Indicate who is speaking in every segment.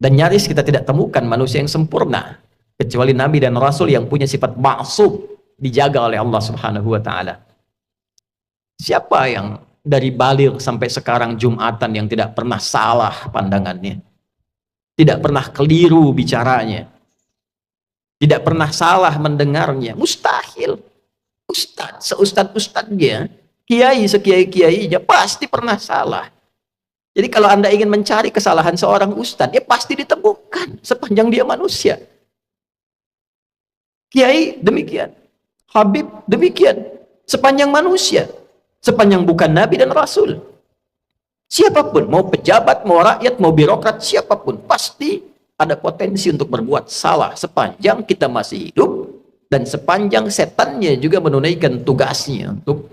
Speaker 1: Dan nyaris kita tidak temukan manusia yang sempurna kecuali nabi dan rasul yang punya sifat ma'sum, dijaga oleh Allah Subhanahu wa taala. Siapa yang dari baligh sampai sekarang Jumatan yang tidak pernah salah pandangannya? Tidak pernah keliru bicaranya? Tidak pernah salah mendengarnya? Mustahil. Seustad-ustadnya, kiai sekiai-kiainya pasti pernah salah. Jadi kalau Anda ingin mencari kesalahan seorang ustadz, ya pasti ditemukan sepanjang dia manusia. Kiai demikian, Habib demikian, sepanjang manusia, sepanjang bukan nabi dan rasul. Siapapun, mau pejabat, mau rakyat, mau birokrat, siapapun, pasti ada potensi untuk berbuat salah sepanjang kita masih hidup dan sepanjang setannya juga menunaikan tugasnya untuk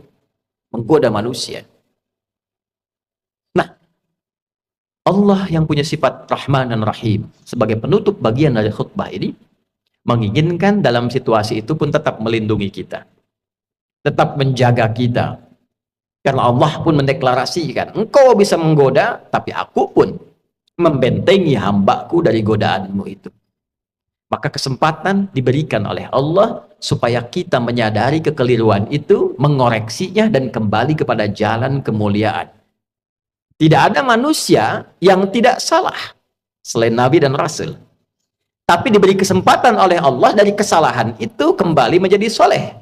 Speaker 1: menggoda manusia. Nah, Allah yang punya sifat Rahman dan Rahim sebagai penutup bagian dari khutbah ini menginginkan dalam situasi itu pun tetap melindungi kita, tetap menjaga kita, karena Allah pun mendeklarasikan, engkau bisa menggoda tapi aku pun membentengi hambaku dari godaanmu itu. Maka kesempatan diberikan oleh Allah supaya kita menyadari kekeliruan itu, mengoreksinya dan kembali kepada jalan kemuliaan. Tidak ada manusia yang tidak salah selain Nabi dan Rasul. Tapi diberi kesempatan oleh Allah dari kesalahan itu kembali menjadi soleh.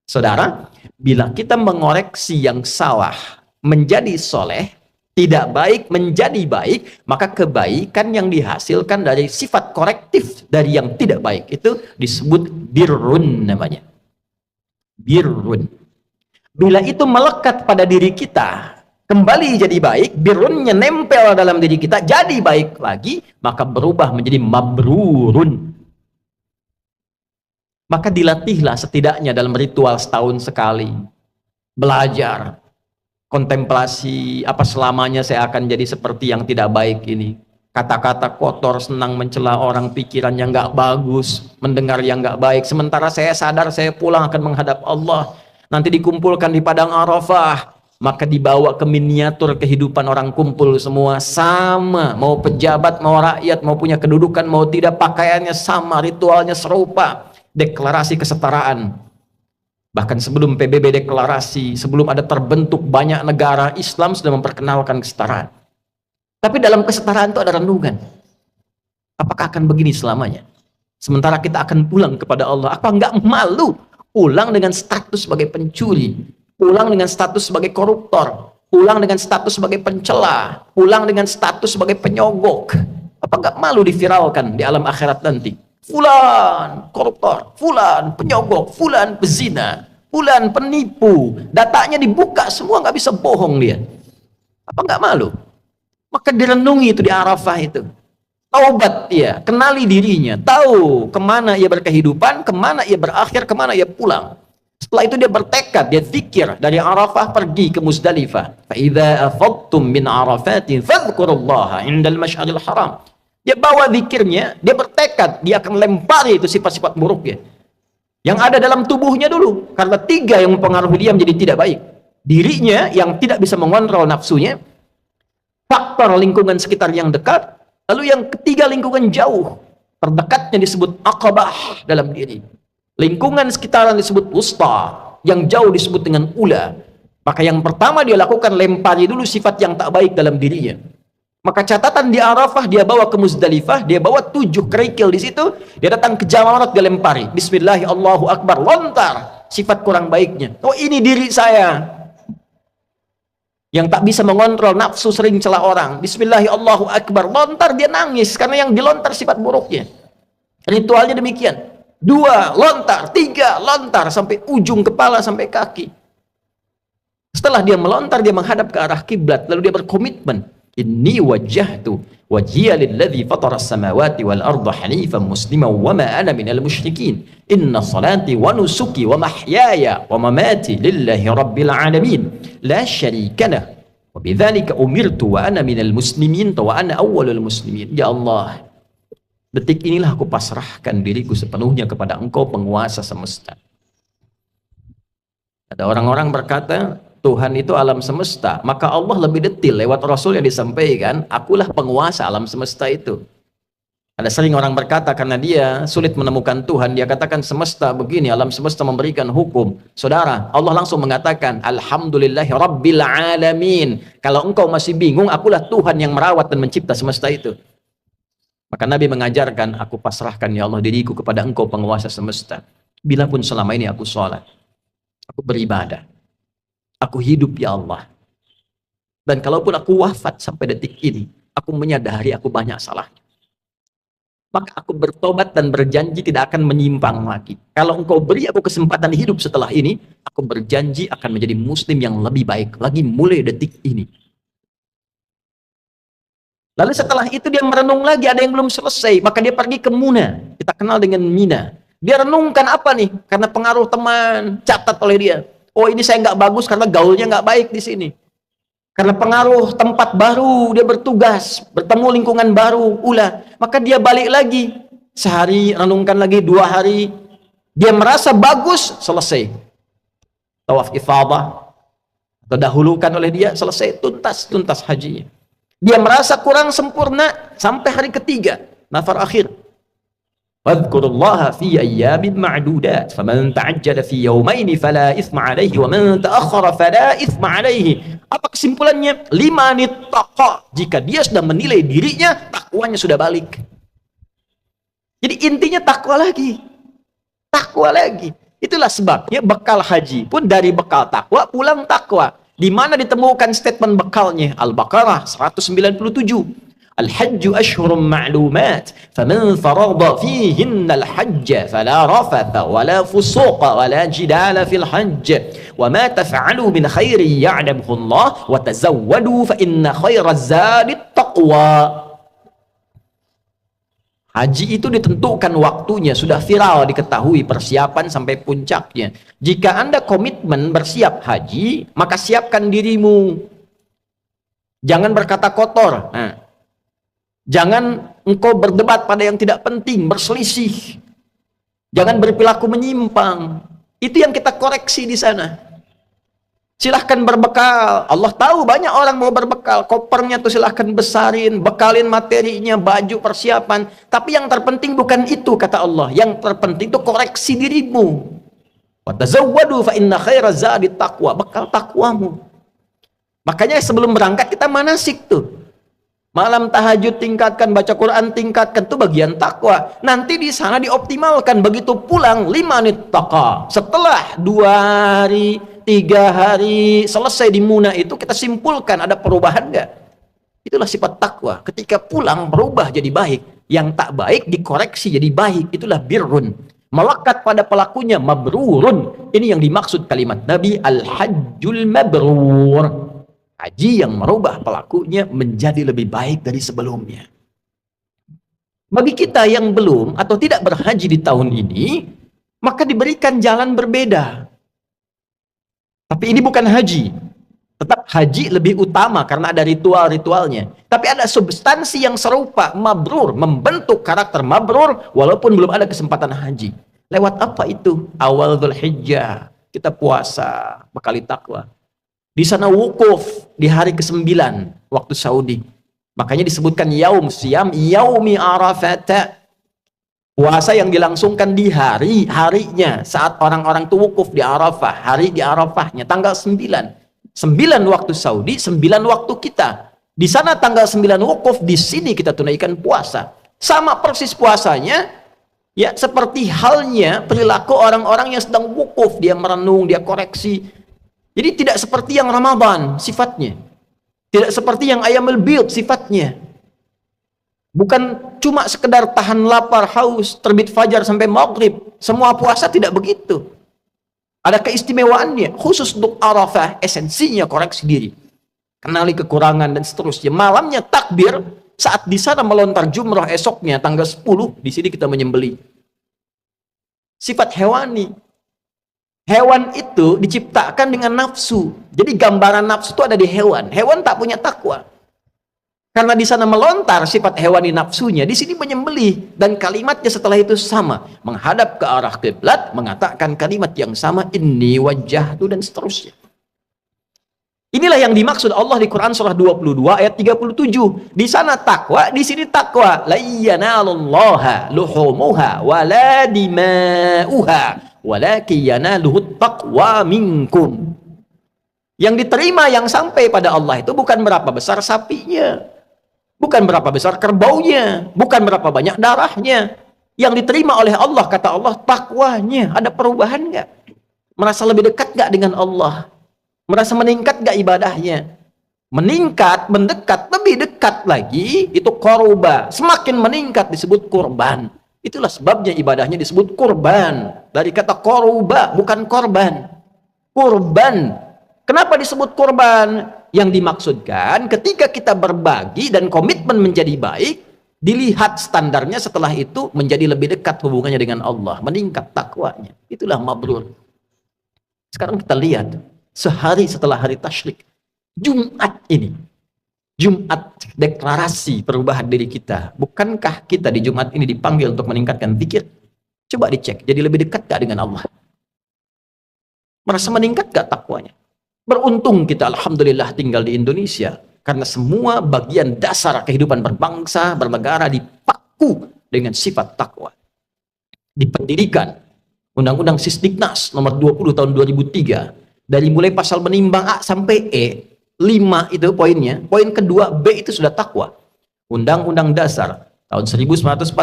Speaker 1: Saudara, bila kita mengoreksi yang salah menjadi soleh, tidak baik menjadi baik, maka kebaikan yang dihasilkan dari sifat korektif dari yang tidak baik itu disebut birrun namanya. Birrun. Bila itu melekat pada diri kita, kembali jadi baik, birrunnya nempel dalam diri kita, jadi baik lagi, maka berubah menjadi mabrurun. Maka dilatihlah setidaknya dalam ritual setahun sekali. Belajar, kontemplasi, apa selamanya saya akan jadi seperti yang tidak baik ini. Kata-kata kotor, senang mencela orang, pikiran yang nggak bagus, mendengar yang nggak baik. Sementara saya sadar saya pulang akan menghadap Allah. Nanti dikumpulkan di padang Arafah. Maka dibawa ke miniatur kehidupan orang kumpul semua sama, mau pejabat, mau rakyat, mau punya kedudukan, mau tidak, pakaiannya sama, ritualnya serupa, deklarasi kesetaraan. Bahkan sebelum PBB deklarasi, sebelum ada terbentuk banyak negara, Islam sudah memperkenalkan kesetaraan. Tapi dalam kesetaraan itu ada renungan. Apakah akan begini selamanya? Sementara kita akan pulang kepada Allah, apa enggak malu pulang dengan status sebagai pencuri, pulang dengan status sebagai koruptor, pulang dengan status sebagai pencela, pulang dengan status sebagai penyogok. Apa enggak malu diviralkan di alam akhirat nanti? Fulan koruptor, fulan penyogok, fulan pezina, fulan penipu. Datanya dibuka semua, nggak bisa bohong dia. Apa nggak malu? Maka direnungi itu di Arafah itu. Taubat dia, kenali dirinya, tahu kemana ia berkehidupan, kemana ia berakhir, kemana ia pulang. Setelah itu dia bertekad, dia zikir dari Arafah pergi ke Muzdalifah. Fa idza afadtum min Arafatin fadhkurullaha 'indal masy'aril haram. Dia bawa zikirnya, dia bertekad, dia akan lempari itu sifat-sifat buruknya yang ada dalam tubuhnya dulu, karena 3 yang mempengaruhi dia menjadi tidak baik. Dirinya yang tidak bisa mengontrol nafsunya, faktor lingkungan sekitar yang dekat, lalu yang ketiga lingkungan jauh, terdekatnya disebut aqabah dalam diri, lingkungan sekitaran disebut wusta, yang jauh disebut dengan ula. Maka yang pertama dia lakukan, lempari dulu sifat yang tak baik dalam dirinya. Maka catatan di Arafah, dia bawa ke Muzdalifah, dia bawa 7 kerikil di situ, dia datang ke Jamarat, dia lempari. Bismillah, Allahu Akbar, lontar sifat kurang baiknya. Oh, ini diri saya yang tak bisa mengontrol nafsu, sering celah orang. Bismillah, Allahu Akbar, lontar, dia nangis karena yang dilontar sifat buruknya. Ritualnya demikian. 2 lontar, 3 lontar, sampai ujung kepala sampai kaki. Setelah dia melontar, dia menghadap ke arah kiblat, lalu dia berkomitmen, inni wajjahtu wajhiya lilladzi fatara as-samawati wal arda hanifan musliman wa ma ana minal musyrikin inna salati wa nusuki wa mahyaya wa mamati lillahi rabbil alamin la syarika lah wa bidzalika umirtu wa ana minal muslimin wa ana awwalul muslimin. Ya Allah, detik inilah aku pasrahkan diriku sepenuhnya kepada Engkau, penguasa semesta. Ada orang-orang berkata Tuhan itu alam semesta, maka Allah lebih detil lewat Rasul yang disampaikan, akulah penguasa alam semesta itu. Ada sering orang berkata karena dia sulit menemukan Tuhan, dia katakan semesta begini, alam semesta memberikan hukum. Saudara, Allah langsung mengatakan, Alhamdulillahi Rabbil Alamin. Kalau engkau masih bingung, akulah Tuhan yang merawat dan mencipta semesta itu. Maka Nabi mengajarkan, aku pasrahkan ya Allah diriku kepada engkau penguasa semesta. Bila pun selama ini aku sholat, aku beribadah, aku hidup ya Allah. Dan kalaupun aku wafat sampai detik ini, aku menyadari aku banyak salahnya. Maka aku bertobat dan berjanji tidak akan menyimpang lagi. Kalau engkau beri aku kesempatan hidup setelah ini, aku berjanji akan menjadi muslim yang lebih baik lagi mulai detik ini. Lalu setelah itu dia merenung lagi, ada yang belum selesai, maka dia pergi ke Muna. Kita kenal dengan Mina. Dia renungkan apa nih? Karena pengaruh teman, catat oleh dia. Oh, ini saya nggak bagus karena gaulnya nggak baik di sini. Karena pengaruh tempat baru, dia bertugas, bertemu lingkungan baru, maka dia balik lagi. Sehari, renungkan lagi, 2 hari. Dia merasa bagus, selesai. Tawaf ifadah, terdahulukan oleh dia, selesai, tuntas hajinya. Dia merasa kurang sempurna, sampai hari ketiga, nafar akhir. Wadhkurullaha fi ayyamin ma'dudat faman ta'ajjala fi yawmaini fala ithma alaihi wa man ta'akhkhara fala ithma alaihi. Apa kesimpulannya? Liman ittaqa, jika dia sudah menilai dirinya, takwanya sudah balik. Jadi intinya takwa lagi. Takwa lagi. Itulah sebabnya bekal haji pun dari bekal takwa pulang takwa. Di mana ditemukan statement bekalnya? Al-Baqarah 197. Al-hajju ashhurum ma'lumat faman farada fihinna al-hajj fala rafatha wala fusuqa wala jidala fil hajj wa ma taf'alu min khairin ya'lamuhu Allah wa tazawwadu fa inna khairaz zadi taqwa. Haji itu ditentukan waktunya, sudah viral diketahui persiapan sampai puncaknya. Jika Anda komitmen bersiap haji, maka siapkan dirimu. Jangan berkata kotor. Jangan engkau berdebat pada yang tidak penting, berselisih. Jangan berperilaku menyimpang. Itu yang kita koreksi di sana. Silahkan berbekal. Allah tahu banyak orang mau berbekal. Kopernya tuh silahkan besarin, bekalin materinya, baju, persiapan. Tapi yang terpenting bukan itu, kata Allah. Yang terpenting itu koreksi dirimu. Wa tazawwadu fa inna khairaz zadi taqwa. Bekal takwamu. Makanya sebelum berangkat kita manasik tuh. Malam tahajud tingkatkan, baca Quran tingkatkan, itu bagian takwa. Nanti di sana dioptimalkan. Begitu pulang 5 menit taqa. Setelah 2 hari, 3 hari selesai di Muna itu kita simpulkan ada perubahan enggak? Itulah sifat takwa. Ketika pulang berubah jadi baik. Yang tak baik dikoreksi jadi baik. Itulah birrun. Melekat pada pelakunya mabrurun. Ini yang dimaksud kalimat Nabi al-hajjul mabrur. Haji yang merubah pelakunya menjadi lebih baik dari sebelumnya. Bagi kita yang belum atau tidak berhaji di tahun ini, maka diberikan jalan berbeda. Tapi ini bukan haji. Tetap haji lebih utama karena ada ritual-ritualnya. Tapi ada substansi yang serupa, mabrur, membentuk karakter mabrur walaupun belum ada kesempatan haji. Lewat apa itu? Awal Dzulhijjah, kita puasa, bekali takwa. Di sana wukuf di hari ke-9 waktu Saudi. Makanya disebutkan yaum siyam yaumi arafat. Puasa yang dilangsungkan di harinya saat orang-orang itu wukuf di Arafah, hari di Arafahnya tanggal 9. 9 waktu Saudi, 9 waktu kita. Di sana tanggal 9 wukuf, di sini kita tunaikan puasa. Sama persis puasanya, ya seperti halnya perilaku orang-orang yang sedang wukuf, dia merenung, dia koreksi. Jadi tidak seperti yang Ramadan sifatnya. Tidak seperti yang Ayyamul Bid sifatnya. Bukan cuma sekedar tahan lapar, haus, terbit fajar sampai maghrib. Semua puasa tidak begitu. Ada keistimewaannya. Khusus untuk Arafah, esensinya koreksi diri. Kenali kekurangan dan seterusnya. Malamnya takbir, saat di sana melontar jumrah esoknya tanggal 10, di sini kita menyembelih. Sifat hewani. Hewan itu diciptakan dengan nafsu. Jadi gambaran nafsu itu ada di hewan. Hewan tak punya takwa. Karena di sana melontar sifat hewani nafsunya, di sini menyembelih dan kalimatnya setelah itu sama, menghadap ke arah kiblat, mengatakan kalimat yang sama, inni wajjahtu dan seterusnya. Inilah yang dimaksud Allah di Quran surah 22 ayat 37. Di sana takwa, di sini takwa. La yanalullaha luhumuha wala dima'uha walakin yanaluhut taqwa minkum. Yang diterima, yang sampai pada Allah itu bukan berapa besar sapinya, bukan berapa besar kerbaunya, bukan berapa banyak darahnya. Yang diterima oleh Allah, kata Allah, takwanya. Ada perubahan nggak? Merasa lebih dekat nggak dengan Allah? Merasa meningkat gak ibadahnya? Meningkat, mendekat, lebih dekat lagi, itu korba. Semakin meningkat disebut kurban. Itulah sebabnya ibadahnya disebut kurban. Dari kata korba, bukan korban. Kurban. Kenapa disebut kurban? Yang dimaksudkan ketika kita berbagi dan komitmen menjadi baik, dilihat standarnya setelah itu menjadi lebih dekat hubungannya dengan Allah. Meningkat takwanya. Itulah mabrur. Sekarang kita lihat. Sehari setelah hari tasyrik, Jumat ini, Jumat deklarasi perubahan diri kita. Bukankah kita di Jumat ini dipanggil untuk meningkatkan zikir? Coba dicek, jadi lebih dekat gak dengan Allah? Merasa meningkat gak takwanya? Beruntung kita, alhamdulillah, tinggal di Indonesia, karena semua bagian dasar kehidupan berbangsa, bernegara dipaku dengan sifat takwa. Di pendidikan, Undang-Undang Sisdiknas nomor 20 tahun 2003, dari mulai pasal menimbang A sampai E, 5 itu poinnya. Poin kedua, B itu sudah takwa. Undang-Undang Dasar tahun 1945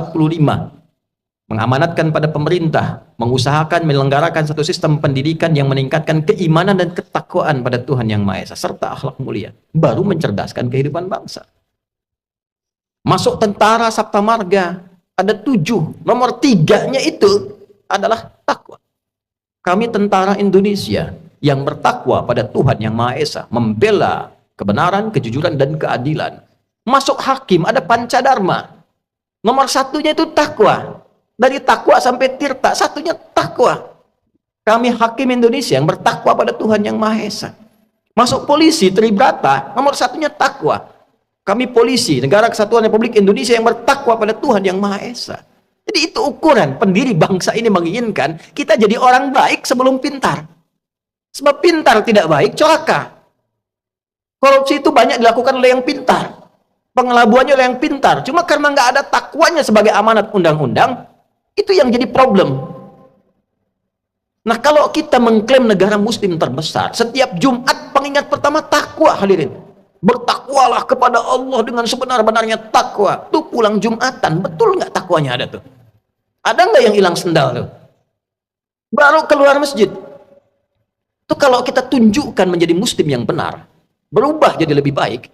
Speaker 1: mengamanatkan pada pemerintah, mengusahakan menyelenggarakan satu sistem pendidikan yang meningkatkan keimanan dan ketakwaan pada Tuhan Yang Maha Esa, serta akhlak mulia. Baru mencerdaskan kehidupan bangsa. Masuk tentara Sabta Marga, ada 7. Nomor 3-nya itu adalah takwa. Kami tentara Indonesia yang bertakwa pada Tuhan Yang Maha Esa, membela kebenaran, kejujuran, dan keadilan. Masuk hakim, ada pancadharma. Nomor 1-nya itu takwa. Dari takwa sampai tirta, 1-nya takwa. Kami hakim Indonesia yang bertakwa pada Tuhan Yang Maha Esa. Masuk polisi, Tribrata, nomor 1-nya takwa. Kami polisi, Negara Kesatuan Republik Indonesia yang bertakwa pada Tuhan Yang Maha Esa. Jadi itu ukuran pendiri bangsa ini menginginkan kita jadi orang baik sebelum pintar. Sebab pintar tidak baik, celaka. Korupsi itu banyak dilakukan oleh yang pintar. Pengelabuannya oleh yang pintar. Cuma karena nggak ada takwanya sebagai amanat undang-undang, itu yang jadi problem. Nah, kalau kita mengklaim negara muslim terbesar, setiap Jumat pengingat pertama takwa, hadirin. Bertakwalah kepada Allah dengan sebenar-benarnya takwa. Tuh pulang Jumatan, betul nggak takwanya ada tuh? Ada nggak yang hilang sendal tuh? Baru keluar masjid. Itu kalau kita tunjukkan menjadi muslim yang benar, berubah jadi lebih baik,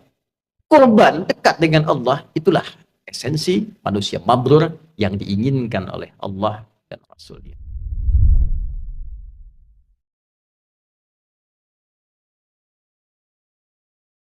Speaker 1: korban dekat dengan Allah, itulah esensi manusia mabrur yang diinginkan oleh Allah dan Rasul-Nya.